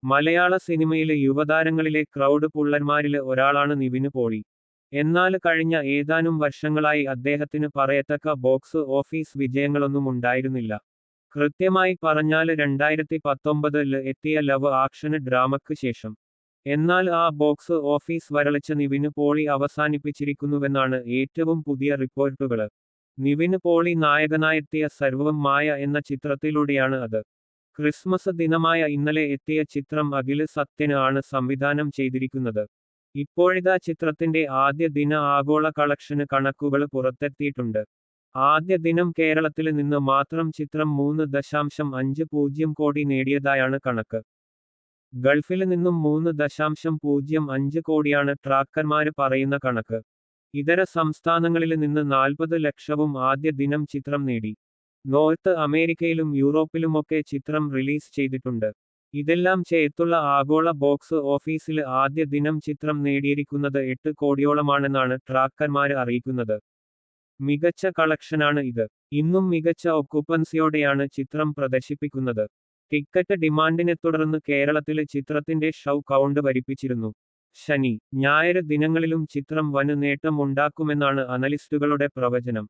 മലയാള സിനിമയിലെ യുവതാരങ്ങളിലെ ക്രൗഡ് പുള്ളന്മാരില് ഒരാളാണ് നിവിന് പോളി. എന്നാൽ കഴിഞ്ഞ ഏതാനും വർഷങ്ങളായി അദ്ദേഹത്തിന് പറയത്തക്ക ബോക്സ് ഓഫീസ് വിജയങ്ങളൊന്നും ഉണ്ടായിരുന്നില്ല. കൃത്യമായി പറഞ്ഞാല് 2019-ല് എത്തിയ ലവ് ആക്ഷന് ഡ്രാമയ്ക്ക് ശേഷം. എന്നാൽ ആ ബോക്സ് ഓഫീസ് വരൾച്ച നിവിന് പോളി അവസാനിപ്പിച്ചിരിക്കുന്നുവെന്നാണ് ഏറ്റവും പുതിയ റിപ്പോർട്ടുകള്. നിവിന് പോളി നായകനായെത്തിയ സർവ്വം മായ എന്ന ചിത്രത്തിലൂടെയാണ് അത്. ക്രിസ്മസ് ദിനമായ ഇന്നലെ എത്തിയ ചിത്രം അഖില് സത്യന് ആണ് സംവിധാനം ചെയ്തിരിക്കുന്നത്. ഇപ്പോഴിതാ ചിത്രത്തിന്റെ ആദ്യ ദിന ആഗോള കളക്ഷന് കണക്കുകള് പുറത്തെത്തിയിട്ടുണ്ട്. ആദ്യ ദിനം കേരളത്തില് നിന്ന് മാത്രം ചിത്രം 3.50 കോടി നേടിയതായാണ് കണക്ക്. ഗൾഫില് നിന്നും 3.05 കോടിയാണ് ട്രാക്കർമാര് പറയുന്ന കണക്ക്. ഇതര സംസ്ഥാനങ്ങളില് നിന്ന് 40 ലക്ഷവും ആദ്യ ദിനം ചിത്രം നേടി. നോർത്ത് അമേരിക്കയിലും യൂറോപ്പിലുമൊക്കെ ചിത്രം റിലീസ് ചെയ്തിട്ടുണ്ട്. ഇതെല്ലാം ചേർത്തുള്ള ആഗോള ബോക്സ് ഓഫീസില് ആദ്യ ദിനം ചിത്രം നേടിയിരിക്കുന്നത് 8 കോടിയോളമാണെന്നാണ് ട്രാക്കർമാര് അറിയിക്കുന്നത്. മികച്ച കളക്ഷനാണ് ഇത്. ഇന്നും മികച്ച ഒക്കുപ്പൻസിയോടെയാണ് ചിത്രം പ്രദർശിപ്പിക്കുന്നത്. ടിക്കറ്റ് ഡിമാൻഡിനെ തുടർന്ന് കേരളത്തില് ചിത്രത്തിന്റെ ഷോ കൗണ്ട് വരിപ്പിച്ചിരുന്നു. ശനി, ഞായര് ദിനങ്ങളിലും ചിത്രം വന് നേട്ടം ഉണ്ടാക്കുമെന്നാണ് അനലിസ്റ്റുകളുടെ പ്രവചനം.